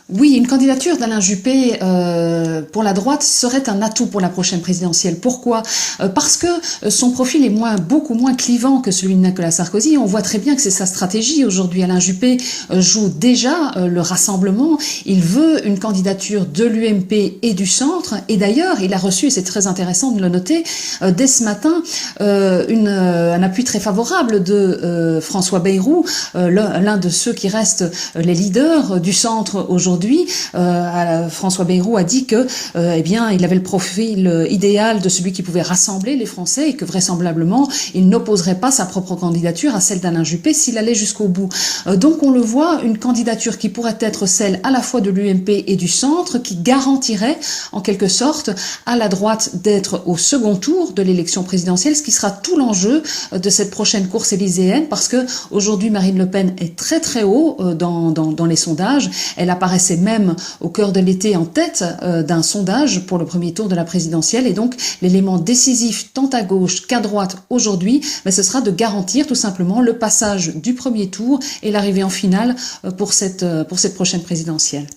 Oui, une candidature d'Alain Juppé pour la droite serait un atout pour la prochaine présidentielle. Pourquoi? Parce que son profil est beaucoup moins clivant que celui de Nicolas Sarkozy. On voit très bien que c'est sa stratégie aujourd'hui. Alain Juppé joue déjà le rassemblement. Il veut une candidature de l'UMP et du centre. Et d'ailleurs, il a reçu, et c'est très intéressant de le noter, dès ce matin, un appui très favorable de François Bayrou, l'un de ceux qui restent les leaders du centre aujourd'hui. François Bayrou a dit que, il avait le profil idéal de celui qui pouvait rassembler les Français et que vraisemblablement il n'opposerait pas sa propre candidature à celle d'Alain Juppé s'il allait jusqu'au bout. Donc on le voit, une candidature qui pourrait être celle à la fois de l'UMP et du centre, qui garantirait en quelque sorte à la droite d'être au second tour de l'élection présidentielle, ce qui sera tout l'enjeu de cette prochaine course élyséenne, parce que aujourd'hui Marine Le Pen est très très haut dans les sondages. Elle apparaissait même au cœur de l'été en tête d'un sondage pour le premier tour de la présidentielle, et donc l'élément décisif tant à gauche qu'à droite aujourd'hui, ce sera de garantir tout simplement le passage du premier tour et l'arrivée en finale pour cette prochaine présidentielle.